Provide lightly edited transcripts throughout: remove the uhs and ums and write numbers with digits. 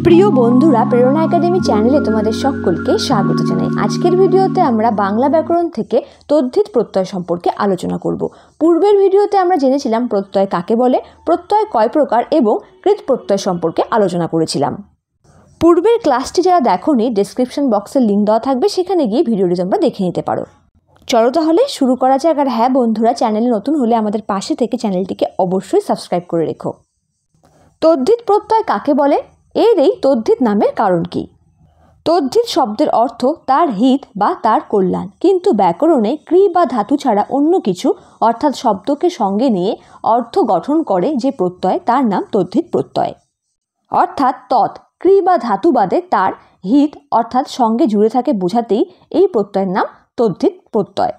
প্রিয় বন্ধুরা, প্রেরণা একাডেমি চ্যানেলে তোমাদের সকলকে স্বাগত জানাই। আজকের ভিডিওতে আমরা বাংলা ব্যাকরণ থেকে তদ্ধিত প্রত্যয় সম্পর্কে আলোচনা করব। পূর্বের ভিডিওতে আমরা জেনেছিলাম প্রত্যয় কাকে বলে, প্রত্যয় কয় প্রকার এবং কৃৎ প্রত্যয় সম্পর্কে আলোচনা করেছিলাম। পূর্বের ক্লাসটি যারা দেখোনি, ডেসক্রিপশন বক্সে লিঙ্ক দেওয়া থাকবে, সেখানে গিয়ে ভিডিওটি তোমরা দেখে নিতে পারো। চলো তাহলে শুরু করা যাক। আর হ্যাঁ বন্ধুরা, চ্যানেলে নতুন হলে আমাদের পাশে থেকে চ্যানেলটিকে অবশ্যই সাবস্ক্রাইব করে রেখো। তদ্ধিত প্রত্যয় কাকে বলে, এর এই তদ্ধিত নামের কারণ কি? তদ্ধিত শব্দের অর্থ তার হিত বা তার কল্যাণ, কিন্তু ব্যাকরণে ক্রি বা ধাতু ছাড়া অন্য কিছু অর্থাৎ শব্দকে সঙ্গে নিয়ে অর্থ গঠন করে যে প্রত্যয়, তার নাম তদ্ধিত প্রত্যয়। অর্থাৎ তৎ ক্রি বা ধাতু বাদে তার হিত অর্থাৎ সঙ্গে জুড়ে থাকে বোঝাতেই এই প্রত্যয়ের নাম তদ্ধিত প্রত্যয়।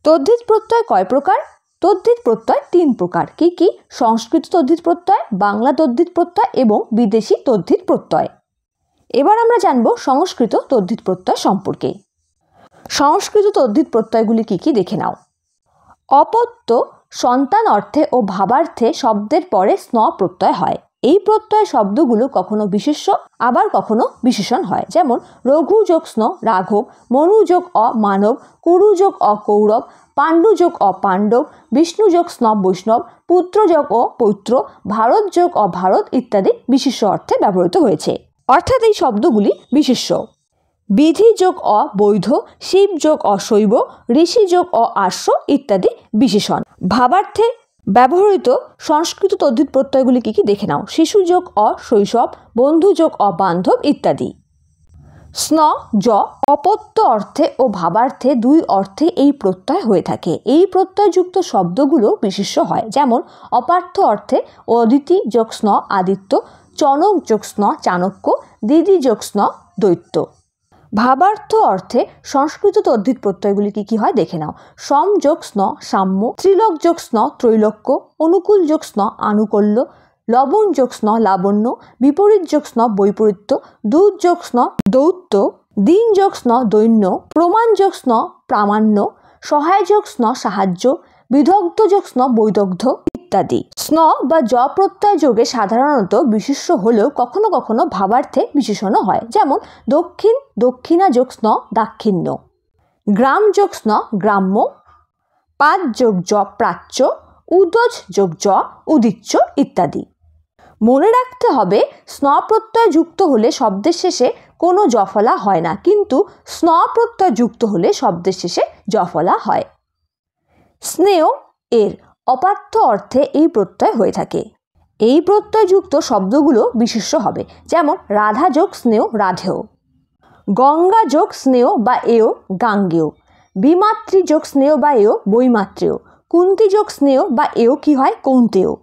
তদ্ধিত প্রত্যয় কয় প্রকার? তদ্ধিত প্রত্যয় তিন প্রকার। কি কি? সংস্কৃত তদ্ধিত প্রত্যয়, বাংলা তদ্ধিত প্রত্যয় এবং বিদেশি তদ্ধিত প্রত্যয়। এবার আমরা জানব সংস্কৃত তদ্ধিত প্রত্যয় সম্পর্কে। সংস্কৃত তদ্ধিত প্রত্যয়গুলি কি কি দেখে নাও। অপত্য সন্তান অর্থে ও ভাবার্থে শব্দের পরে স্ন প্রত্যয় হয়। এই প্রত্যয় শব্দগুলো কখনো বিশেষ্য আবার কখনো বিশেষণ হয়। যেমন রঘু যোগ স্ন রাঘব, মনু যোগ অ মানব, কুরু যোগ অ কৌরব, পাণ্ডু যোগ অ পাণ্ডব, বিষ্ণু যোগ স্ন বৈষ্ণব, পুত্র যোগ ও পৌত্র, ভারত যোগ অ ভারত ইত্যাদি বিশেষ্য অর্থে ব্যবহৃত হয়েছে। অর্থাৎ এই শব্দগুলি বিশেষ্য। বিধি যোগ অ বৈধ, শিব যোগ অ শৈব, ঋষি যোগ অ আশ্ব ইত্যাদি বিশেষণ। ভাবার্থে ব্যবহৃত সংস্কৃত তদ্ধিত প্রত্যয়গুলি কি কি দেখে নাও। শিশু যোগ অ শৈশব, বন্ধু যোগ অ বান্ধব ইত্যাদি। স্ন জ অপত্য অর্থে ও ভাবার্থে দুই অর্থে এই প্রত্যয় হয়ে থাকে। এই প্রত্যয়যুক্ত শব্দগুলো বিশেষ্য হয়। যেমন অপার্থ অর্থে অদিতি যোগ স্ন আদিত্য, চনক যোগ স্ন চাণক্য, দিদি যোগ স্ন দৈত্য। ভাবার্থ অর্থে সংস্কৃত তদ্ধিত প্রত্যয়গুলি কি কি হয় দেখে নাও। সম যোগ স্ন সাম্য, ত্রিলোক যোগ স্ন ত্রৈলোক্য, অনুকূল যোগ স্ন আনুকূল্য, লবণ যোগ স্ন লাবণ্য, বিপরীত যোগ স্ন বৈপরীত্য, দূত যোগ স্ন দৌত্য, দিন যোগ স্ন দৈন্য, প্রমাণ যোগ স্ন প্রামাণ্য, সহায় যোগ স্ন সাহায্য, বিদগ্ধ যোগ স্ন বৈদগ্ধ ইত্যাদি। স্ন বা জ প্রত্যয় যোগে সাধারণত বিশেষ্য হলেও কখনো কখনো ভাবার্থে বিশেষণও হয়। যেমন দক্ষিণ দক্ষিণা যোগ স্ন দাক্ষিণ্য, গ্রাম যোগ স্ন গ্রাম্য, পাদ যোগ জ প্রাচ্য, উদজ যোগ জ উদিচ্য ইত্যাদি। মনে রাখতে হবে, স্ন প্রত্যয় যুক্ত হলে শব্দের শেষে কোনো জফলা হয় না, কিন্তু স্ন প্রত্যয় যুক্ত হলে শব্দের শেষে জফলা হয়। স্নেহ এর অপার্থ অর্থে এই প্রত্যয় হয়ে থাকে। এই প্রত্যয়যুক্ত শব্দগুলো বিশেষ্য হবে। যেমন রাধা যোগ স্নেহ রাধেয়, গঙ্গা যোগ স্নেহ বা এও গাঙ্গেয়, বিমাতৃ যোগ স্নেহ বা এও বৈমাত্রেয়, কুন্তি যোগ স্নেহ বা এও কি হয় কৌন্তেয়,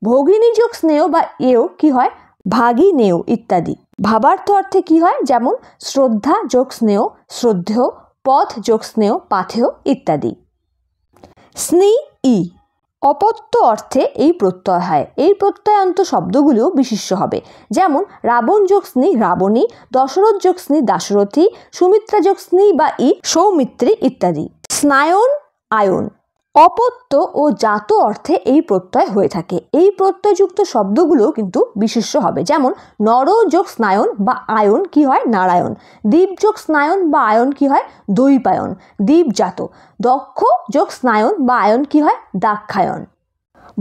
ভগিনী যোগ স্নেহ বা এও কি হয় ভাগিনেয় ইত্যাদি। ভাবার্থ অর্থে কি হয়? যেমন শ্রদ্ধা যোগ স্নেহ শ্রদ্ধেয়, পথ যোগ স্নেহ পাথেয় ইত্যাদি। স্নি ই অপত্য অর্থে এই প্রত্যয় হয়। এই প্রত্যয়ান্ত শব্দগুলো বিশেষ্য হবে। যেমন রাবণ যোগ স্নি রাবণী, দশরথ যোগ স্নি দাশরথী, সুমিত্রা যোগ স্নি বা ই সৌমিত্রী ইত্যাদি। স্নায়ন আয়ন অপত্য ও জাত অর্থে এই প্রত্যয় হয়ে থাকে। এই প্রত্যয়যুক্ত শব্দগুলো কিন্তু বিশেষ্য হবে। যেমন নর যোগ স্নায়ন বা আয়ন কি হয় নারায়ণ, দীপ যোগ স্নায়ন বা আয়ন কি হয় দৈপায়ন দীপজাত, দক্ষ যোগ স্নায়ন বা আয়ন কি হয় দাক্ষায়ন,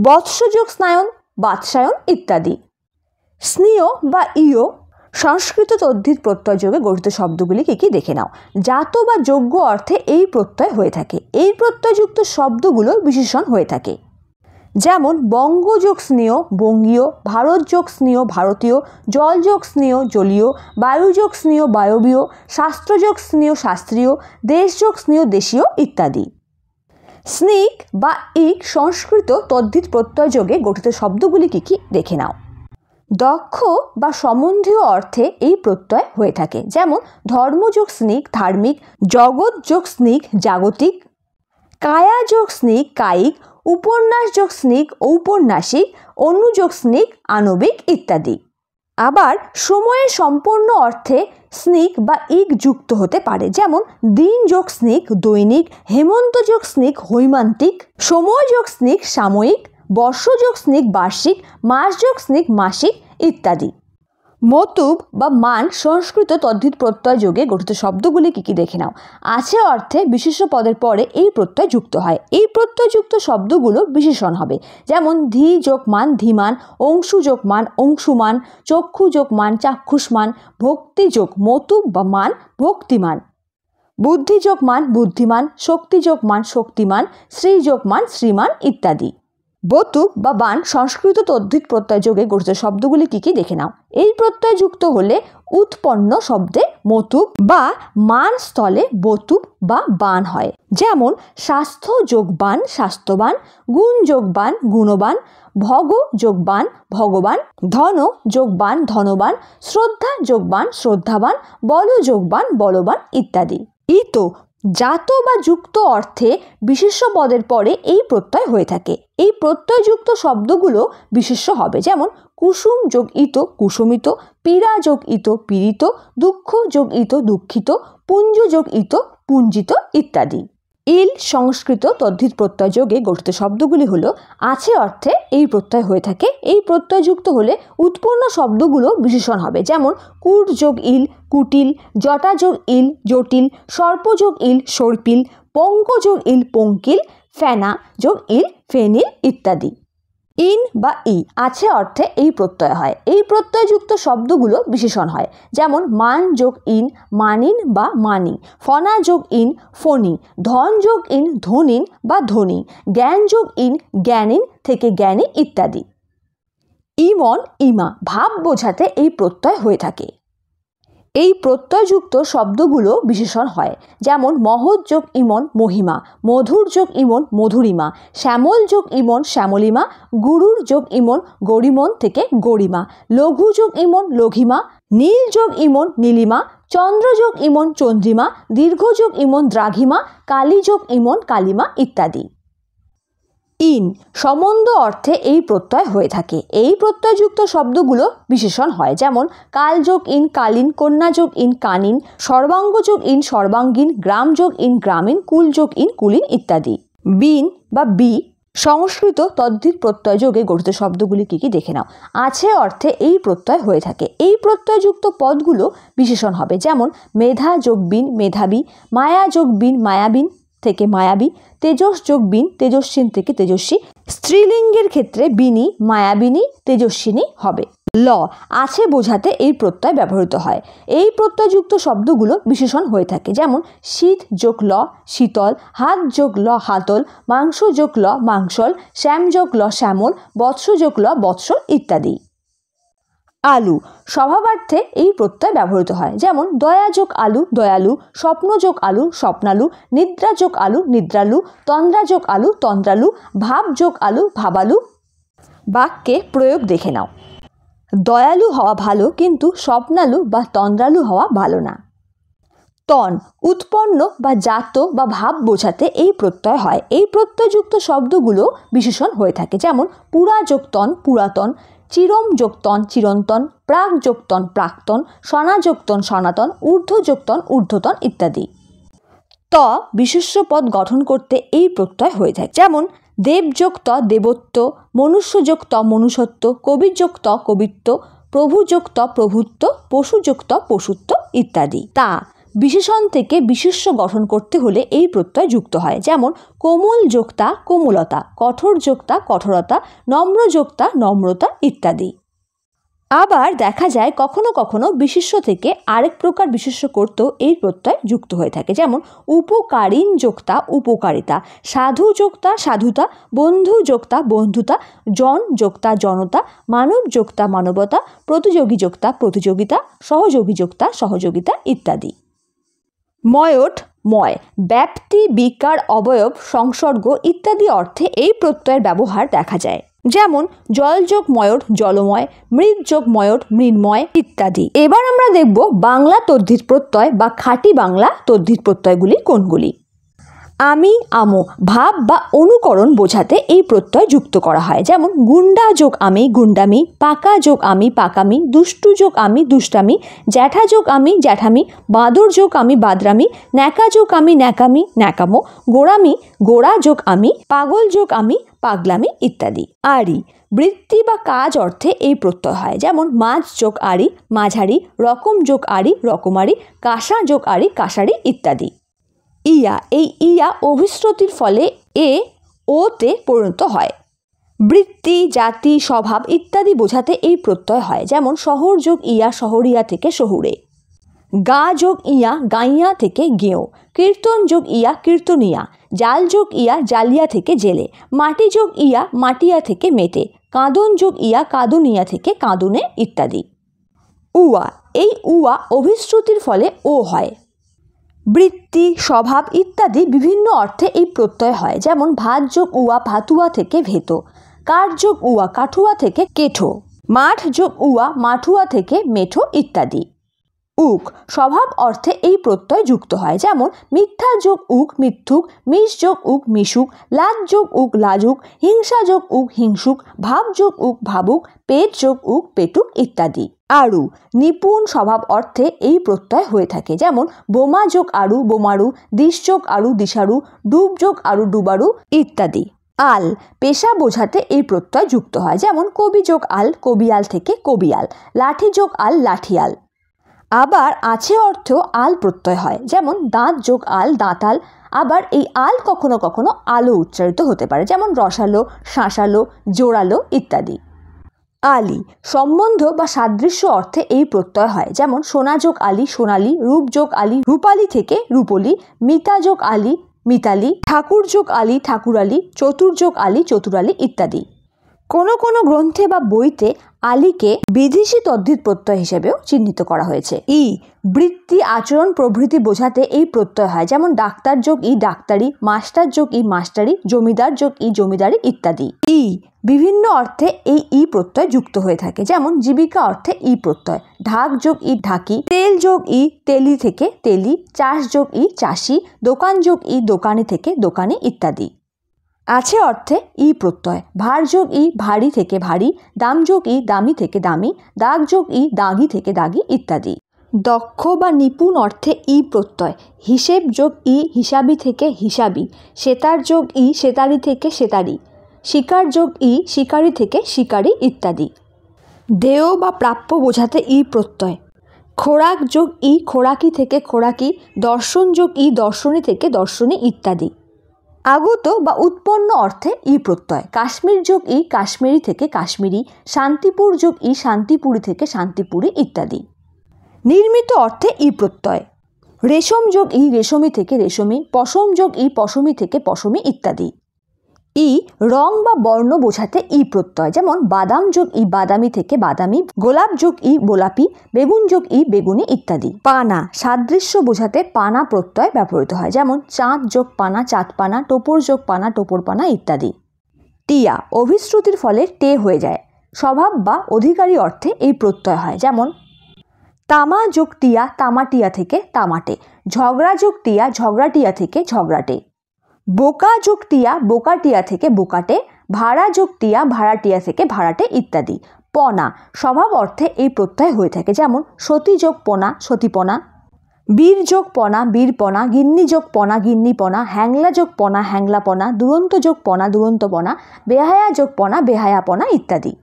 বৎস যোগ স্নায়ন বাৎসায়ন ইত্যাদি। স্নেয় বা ইয় সংস্কৃত তদ্ধিত প্রত্যয় যোগে গঠিত শব্দগুলি কি কি দেখে নাও। জাত বা যোগ্য অর্থে এই প্রত্যয় হয়ে থাকে। এই প্রত্যয়যুক্ত শব্দগুলো বিশেষণ হয়ে থাকে। যেমন বঙ্গ যোগ স্নেহ বঙ্গীয়, ভারত যোগ স্নেহ ভারতীয়, জল যোগ স্নেহ জলীয়, বায়ু যোগ স্নেহ বায়বীয়, শাস্ত্র যোগ স্নেহ শাস্ত্রীয়, দেশ যোগ স্নেহ দেশীয় ইত্যাদি। স্নিক বা ইক সংস্কৃত তদ্ধিত প্রত্যয় যোগে গঠিত শব্দগুলি কি কি দেখে নাও। দক্ষ বা সম্বন্ধীয় অর্থে এই প্রত্যয় হয়ে থাকে। যেমন ধর্মযোগ স্নিক ধার্মিক, জগৎ যোগ স্নিক জাগতিক, কায়া যোগ স্নিক কায়িক, উপন্যাস যোগ স্নিক ঔপন্যাসিক, অনুযোগ স্নিক আণবিক ইত্যাদি। আবার সময়ের সম্পূর্ণ অর্থে স্নিক বা ইক যুক্ত হতে পারে। যেমন দিন যোগ স্নিক দৈনিক, হেমন্ত যোগ স্নিক হৈমান্তিক, সময় যোগ স্নিক সাময়িক, বর্ষ যোগ স্নিক বার্ষিক, মাস যোগ স্নিক মাসিক ইত্যাদি। মতুব বা মান সংস্কৃত তদ্ধিত প্রত্যয় যোগে গঠিত শব্দগুলি কি কি দেখে নাও। আছে অর্থে বিশেষ্য পদের পরে এই প্রত্যয় যুক্ত হয়। এই প্রত্যয়যুক্ত শব্দগুলো বিশেষণ হবে, যেমন ধী যোগ মান ধীমান, অংশু যোগ মান অংশুমান, চক্ষু যোগ মান চাক্ষুষ্মান, ভক্তি যোগ মতুব বা মান ভক্তিমান, বুদ্ধি যোগ মান বুদ্ধিমান, শক্তি যোগ মান শক্তিমান, শ্রী যোগ মান শ্রীমান ইত্যাদি। বতুব বা বান সংস্কৃত তদ্ধিত প্রত্যয় যোগে গঠিত শব্দগুলি কি কি দেখে নাও। এই প্রত্যয় যুক্ত হলে উৎপন্ন শব্দে মতুব বা মান স্থলে বতুব বা বান হয়, যেমন স্বাস্থ্য যোগ বান স্বাস্থ্যবান, গুণ যোগ বান গুণবান, ভগ যোগ বান ভগবান, ধন যোগ বান ধনবান, শ্রদ্ধা যোগ বান শ্রদ্ধাবান, বল যোগ বান বলবান ইত্যাদি। ইত জাত বা যুক্ত অর্থে বিশেষ্য পদের পরে এই প্রত্যয় হয়ে থাকে। এই প্রত্যয়যুক্ত শব্দগুলো বিশেষ্য হবে, যেমন কুসুম যোগ ইত কুসুমিত, পীড়া যোগ ইত পীড়িত, দুঃখ যোগ ইত দুঃখিত, পুঞ্জ যোগ ইত পুঞ্জিত ইত্যাদি। ইল সংস্কৃত তদ্ধিত প্রত্যয় যোগে গঠিত শব্দগুলি হলো আছে অর্থে এই প্রত্যয় হয়ে থাকে। এই প্রত্যয়যুক্ত হলে উৎপন্ন শব্দগুলো বিশেষণ হবে, যেমন কুট যোগ ইল কুটিল, জটা যোগ ইল জটিল, সর্প যোগ ইল সর্পিল, পঙ্ক যোগ ইল পঙ্কিল, ফেনা যোগ ইল ফেনিল ইত্যাদি। ইন বা ই আছে অর্থে এই প্রত্যয় হয়। এই প্রত্যয়যুক্ত শব্দগুলো বিশেষণ হয়, যেমন মান যোগ ইন মানিন বা মানি, ফনা যোগ ইন ফণি, ধন যোগ ইন ধনিন বা ধনী, জ্ঞান যোগ ইন জ্ঞানিন থেকে জ্ঞানী ইত্যাদি। ইমন ইমা ভাব বোঝাতে এই প্রত্যয় হয়ে থাকে। এই প্রত্যয়যুক্ত শব্দগুলো বিশেষণ হয়, যেমন মহৎ যোগ ইমন মহিমা, মধুর যোগ ইমন মধুরিমা, শ্যামল যোগ ইমন শ্যামলিমা, গুরুর যোগ ইমন গরিমন থেকে গরিমা, লঘু যোগ ইমন লঘিমা, নীল যোগ ইমন নীলিমা, চন্দ্র যোগ ইমন চন্দ্রিমা, দীর্ঘ যোগ ইমন দ্রাঘিমা, কালী যোগ ইমন কালিমা ইত্যাদি। ইন সম্বন্ধ অর্থে এই প্রত্যয় হয়ে থাকে। এই প্রত্যয়যুক্ত শব্দগুলো বিশেষণ হয়, যেমন কাল যোগ ইন কালীন, কন্যা যোগ ইন কানিন, সর্বাঙ্গ যোগ ইন সর্বাঙ্গীন, গ্রাম যোগ ইন গ্রামীণ, কুল যোগ ইন কুলীন ইত্যাদি। বিন বা বি সংস্কৃত তদ্ধিত প্রত্যয় যোগে গঠিত শব্দগুলি কি কি দেখে নাও। আছে অর্থে এই প্রত্যয় হয়ে থাকে। এই প্রত্যয়যুক্ত পদগুলো বিশেষণ হবে, যেমন মেধা যোগ বিন মেধাবী, মায়া যোগ বিন মায়াবিন থেকে মায়াবী, তেজস যোগ বিন তেজস্বিন থেকে তেজস্বী। স্ত্রীলিঙ্গের ক্ষেত্রে বিনী মায়াবিনী তেজস্বিনী হবে। ল আছে বোঝাতে এই প্রত্যয় ব্যবহৃত হয়। এই প্রত্যয়যুক্ত শব্দগুলো বিশেষণ হয়ে থাকে, যেমন শীত যোগ ল শীতল, হাত যোগ ল হাতল, মাংস যোগ ল মাংসল, শ্যাম যোগ ল শ্যামল, বৎস যোগ ল বৎসল ইত্যাদি। আলু স্বভাবার্থে এই প্রত্যয় ব্যবহৃত হয়, যেমন দয়া যোগ আলু দয়ালু, স্বপ্ন যোগ আলু স্বপ্নালু, নিদ্রা যোগ আলু নিদ্রালু, তন্দ্রা যোগ আলু তন্দ্রালু, ভাব যোগ আলু ভাবালু। বাক্যে প্রয়োগ দেখে নাও। দয়ালু হওয়া ভালো, কিন্তু স্বপ্নালু বা তন্দ্রালু হওয়া ভালো না। তন উৎপন্ন বা জাত বা ভাব বোঝাতে এই প্রত্যয় হয়। এই প্রত্যয়যুক্ত শব্দগুলো বিশেষণ হয়ে থাকে, যেমন পুরা যোগ তন পুরাতন, চিরম যোগতন চিরন্তন, প্রাক যোগতন প্রাক্তন, সনা যোগতন সনাতন, ঊর্ধ্ব যোগতন ঊর্ধ্বতন ইত্যাদি। ত বিশেষ্য পদ গঠন করতে এই প্রত্যয় হয়ে থাকে, যেমন দেব যোগ ত দেবত্ব, মনুষ্য যোগ ত মনুষ্যত্ব, কবি যোগ ত কবিত্ব, প্রভু যোগ ত প্রভুত্ব, পশু যোগ ত পশুত্ব ইত্যাদি। তা বিশেষণ থেকে বিশেষ্য গঠন করতে হলে এই প্রত্যয় যুক্ত হয়, যেমন কোমল যোক্তা কোমলতা, কঠোর যোক্তা কঠোরতা, নম্র যোক্তা নম্রতা ইত্যাদি। আবার দেখা যায় কখনো কখনো বিশেষ্য থেকে আরেক প্রকার বিশেষ্য করতেও এই প্রত্যয় যুক্ত হয়ে থাকে, যেমন উপকারীন যোক্তা উপকারিতা, সাধু যোক্তা সাধুতা, বন্ধু যোক্তা বন্ধুতা, জন যোক্তা জনতা, মানব যোক্তা মানবতা, প্রতিযোগী যোক্তা প্রতিযোগিতা, সহযোগী যোক্তা সহযোগিতা ইত্যাদি। ময়ট ময় ব্যাপ্তি বিকার অবয়ব সংসর্গ ইত্যাদি অর্থে এই প্রত্যয়ের ব্যবহার দেখা যায়, যেমন জল যোগ ময়ট জলময়, মৃৎ যোগ ময়ট মৃন্ময় ইত্যাদি। এবার আমরা দেখব বাংলা তদ্ধিত প্রত্যয় বা খাঁটি বাংলা তদ্ধিত প্রত্যয়গুলি কোনগুলি। আমি আমো ভাব বা অনুকরণ বোঝাতে এই প্রত্যয় যুক্ত করা হয়, যেমন গুন্ডা যোগ আমি গুন্ডামি, পাকা যোগ আমি পাকামি, দুষ্টু যোগ আমি দুষ্টামি, জ্যাঠা যোগ আমি জ্যাঠামি, বাঁদর যোগ আমি বাদরামি, ন্যাকা যোগ আমি ন্যাকামি ন্যাকামো, গোড়ামি গোড়া যোগ আমি, পাগল যোগ আমি পাগলামি ইত্যাদি। আরি বৃত্তি বা কাজ অর্থে এই প্রত্যয় হয়, যেমন মাছ যোগ আরি মাঝারি, রকম যোগ আরি রকমারি, কাঁসা যোগ আরি কাঁসারি ইত্যাদি। ইয়া এই ইয়া অভিশ্রুতির ফলে এ ওতে পরিণত হয়। বৃত্তি জাতি স্বভাব ইত্যাদি বোঝাতে এই প্রত্যয় হয়, যেমন শহর যোগ ইয়া শহরিয়া থেকে শহুরে, গা যোগ ইয়া গাইয়া থেকে গেঁয়ো, কীর্তন যোগ ইয়া কীর্তনিয়া, জাল যোগ ইয়া জালিয়া থেকে জেলে, মাটি যোগ ইয়া মাটিয়া থেকে মেটে, কাঁদন যোগ ইয়া কাঁদুনিয়া থেকে কাঁদুনে ইত্যাদি। উয়া এই উয়া অভিশ্রুতির ফলে ও হয়। বৃত্তি স্বভাব ইত্যাদি বিভিন্ন অর্থে এই প্রত্যয় হয়, যেমন ভাত যোগ উয়া ভাতুয়া থেকে ভেতো, কাঠ যোগ উয়া কাঠুয়া থেকে কেঠো, মাঠ যোগ উয়া মাঠুয়া থেকে মেঠো ইত্যাদি। উক স্বভাব অর্থে এই প্রত্যয় যুক্ত হয়, যেমন মিথ্যা যোগ উক মিথ্যুক, মিশ যোগ উক মিশুক, লাজ যোগ উক লাজুক, হিংসা যোগ উক হিংসুক, ভাব যোগ উক ভাবুক, পেট যোগ উক পেটুক ইত্যাদি। আরু নিপুণ স্বভাব অর্থে এই প্রত্যয় হয়ে থাকে, যেমন বোমা যোগ আরু বোমারু, দিশ যোগ আরু দিশারু, ডুব যোগ আরু ডুবারু ইত্যাদি। আল পেশা বোঝাতে এই প্রত্যয় যুক্ত হয়, যেমন কবি যোগ আল কবিয়াল থেকে কবিয়াল, লাঠি যোগ আল লাঠিয়াল। আবার আছে অর্থেও আল প্রত্যয় হয়, যেমন দাঁত যোগ আল দাঁতাল। আবার এই আল কখনো কখনো আলো উচ্চারিত হতে পারে, যেমন রসালো শাঁসালো জোরালো ইত্যাদি। আলি সম্বন্ধ বা সাদৃশ্য অর্থে এই প্রত্যয় হয়, যেমন সোনা যোগ আলি সোনালি, রূপ যোগ আলি রূপালি থেকে রূপলি, মিতা যোগ আলি মিতালি, ঠাকুর যোগ আলি ঠাকুরালি, চতুর যোগ আলি চতুরালি ইত্যাদি। কোনো কোনো গ্রন্থে বা বইতে আলিকে বিদেশি তদ্ধিত প্রত্যয় হিসেবেও চিহ্নিত করা হয়েছে। ই বৃত্তি আচরণ প্রভৃতি বোঝাতে এই প্রত্যয় হয়, যেমন ডাক্তার যোগ ই ডাক্তারি, মাস্টার যোগ ই মাস্টারি, জমিদার যোগ ই জমিদারি ইত্যাদি। ই বিভিন্ন অর্থে এই ই প্রত্যয় যুক্ত হয়ে থাকে, যেমন জীবিকা অর্থে ই প্রত্যয়, ঢাক যোগ ই ঢাকি, তেল যোগ ই তেলি থেকে তেলি, চাষ যোগ ই চাষি, দোকান যোগ ই দোকানি থেকে দোকানি ইত্যাদি। আছে অর্থে ই প্রত্যয়, ভার যোগ ই ভারী থেকে ভারী, দাম যোগ ই দামি থেকে দামি, দাগ যোগ ই দাগি থেকে দাগি ইত্যাদি। দক্ষ বা নিপুণ অর্থে ই প্রত্যয়, হিসেব যোগ ই হিসাবি থেকে হিসাবি, সেতার যোগ ই সেতারি থেকে সেতারি, শিকার যোগ ই শিকারি থেকে শিকারি ইত্যাদি। দেয় বা প্রাপ্য বোঝাতে ই প্রত্যয়, খোরাক যোগ ই খোরাকি থেকে খোরাকি, দর্শন যোগ ই দর্শনী থেকে দর্শনী ইত্যাদি। আগত বা উৎপন্ন অর্থে ই প্রত্যয়, কাশ্মীর যোগ ই কাশ্মীরি থেকে কাশ্মীরি, শান্তিপুর যোগ ই শান্তিপুরি থেকে শান্তিপুরি ইত্যাদি। নির্মিত অর্থে ই প্রত্যয়, রেশম যোগ ই রেশমি থেকে রেশমি, পশম যোগ ই পশমি থেকে পশমি ইত্যাদি। ই রং বা বর্ণ বোঝাতে ই প্রত্যয়, যেমন বাদাম যোগ ই বাদামি থেকে বাদামি, গোলাপ যোগ ই গোলাপি, বেগুন যোগ ই বেগুনি ইত্যাদি। পানা সাদৃশ্য বোঝাতে পানা প্রত্যয় ব্যবহৃত হয়, যেমন চাঁদ যোগ পানা চাঁদপানা, টোপর যোগ পানা টোপরপানা ইত্যাদি। টিয়া অভিশ্রুতির ফলে টে হয়ে যায়, স্বভাব বা অধিকারী অর্থে এই প্রত্যয় হয়, যেমন তামা যোগ টিয়া তামাটিয়া থেকে তামাটে, ঝগড়া যোগ টিয়া ঝগড়াটিয়া থেকে ঝগড়াটে, বোকা যোগ টিয়া বোকাটিয়া থেকে বোকাটে, ভাড়া যোগ টিয়া ভাড়াটিয়া থেকে ভাড়াটে ইত্যাদি। পনা স্বভাব অর্থে এই প্রত্যয় হয়ে থাকে, যেমন সতী যোগ পনা সতীপনা, বীর যোগ পনা বীরপনা, গিন্নি যোগ পনা গিন্নিপনা, হ্যাংলা যোগ পনা হ্যাংলাপনা, দুরন্ত যোগ পনা দুরন্তপনা, বেহায়া যোগ পনা বেহায়াপনা ইত্যাদি।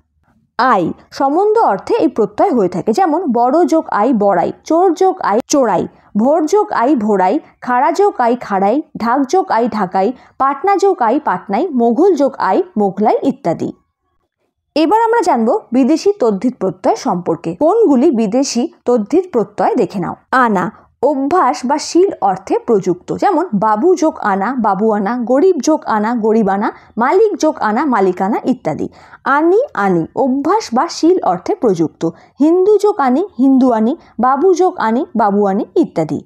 আই সম্বন্ধ অর্থে এই প্রত্যয় হয়ে থাকে, যেমন বড় যোগ আই বড়াই, চোর যোগ আই চোরাই, ভোর যোগ আই ভোরাই, খাড়া যোগ আই খাড়াই, ঢাক যোগ আই ঢাকাই, পাটনা যোগ আই পাটনাই, মোঘল যোগ আই মোঘলাই ইত্যাদি। এবার আমরা জানবো বিদেশি তদ্ধিত প্রত্যয় সম্পর্কে। কোনগুলি বিদেশি তদ্ধিত প্রত্যয় দেখে নাও। আনা অভ্যাস বা শীল অর্থে প্রযুক্ত, যেমন বাবু যোগ আনা বাবুয়ানা, গরিব যোগ আনা গরিবানা, মালিক যোগ আনা মালিকানা ইত্যাদি। আনি আনি অভ্যাস বা শীল অর্থে প্রযুক্ত, হিন্দু যোগ আনি হিন্দুয়ানি, বাবু যোগ আনি বাবুয়ানি ইত্যাদি।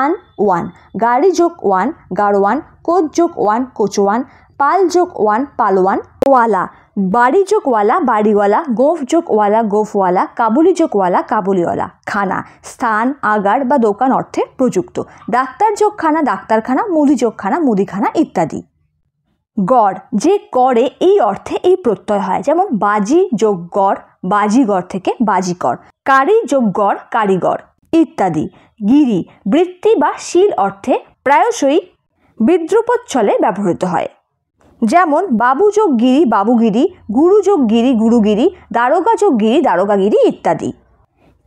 আন ওয়ান গাড়ি যোগ ওয়ান গাড়োয়ান, কোচ যোগ ওয়ান কোচওয়ান, পাল যোগ ওয়ান পালোয়ান, ওয়ালা বাড়ি যোগওয়ালা বাড়িওয়ালা, গোঁফ যোগওয়ালা গোঁফওয়ালা, কাবুলি যোগওয়ালা কাবুলিওয়ালা। খানা স্থান, আগার বা দোকান অর্থে প্রযুক্ত। ডাক্তার যোগখানা ডাক্তারখানা, মুদি যোগখানা মুদিখানা ইত্যাদি। গড়, যে গড়ে এই অর্থে এই প্রত্যয় হয়, যেমন বাজি যোগ গড়, বাজিগড় থেকে বাজিকর। কারি যোগ গড় কারিগর ইত্যাদি। গিরি, বৃত্তি বা শিল অর্থে প্রায়শই বিদ্রূপচ্ছলে ব্যবহৃত হয়, যেমন বাবু যোগ গিরি বাবুগিরি, গুরু যোগ গিরি গুরুগিরি, দারোগা যোগ গিরি দারোগাগিরি ইত্যাদি।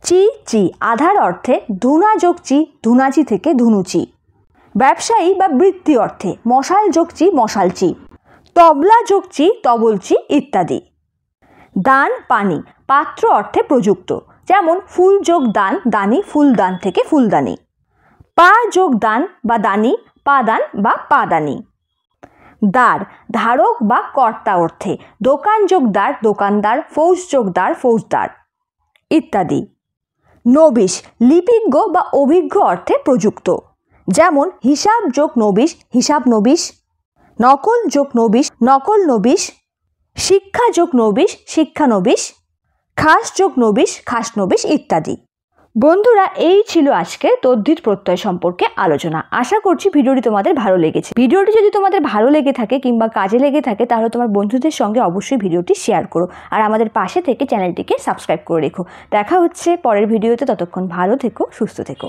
চি চি, আধার অর্থে ধুনা যোগ চি, ধুনাচি থেকে ধুনুচি। ব্যবসায়ী বা বৃত্তি অর্থে মশাল যোগ চি মশালচি, তবলা যোগ চি তবলচি ইত্যাদি। দান পানি, পাত্র অর্থে প্রযুক্ত, যেমন ফুল যোগ দান দানি, ফুলদান থেকে ফুলদানি। পা যোগ দান বা দানি, পাদান বা পাদানি। দ্বার, ধারক বা কর্তা অর্থে দোকান যোগ দ্বার দোকানদার, ফৌজ যোগ দ্বার ফৌজদার ইত্যাদি। নবিশ, লিপিজ্ঞ বা অভিজ্ঞ অর্থে প্রযুক্ত, যেমন হিসাব যোগ নবিশ হিসাব নবিশ, নকল যোগ নবিশ নকল নবিশ, শিক্ষা যোগ নবিশ শিক্ষানবিশ, খাস যোগ নবিশ খাসনবিশ ইত্যাদি। বন্ধুরা, এই ছিল আজকে তদ্ধিত প্রত্যয় সম্পর্কে আলোচনা। আশা করছি ভিডিওটি তোমাদের ভালো লেগেছে। ভিডিওটি যদি তোমাদের ভালো লেগে থাকে কিংবা কাজে লেগে থাকে, তাহলে তোমার বন্ধুদের সঙ্গে অবশ্যই ভিডিওটি শেয়ার করো আর আমাদের পাশে থেকে চ্যানেলটিকে সাবস্ক্রাইব করে রেখো। দেখা হচ্ছে পরের ভিডিওতে, ততক্ষণ ভালো থেকো, সুস্থ থেকো।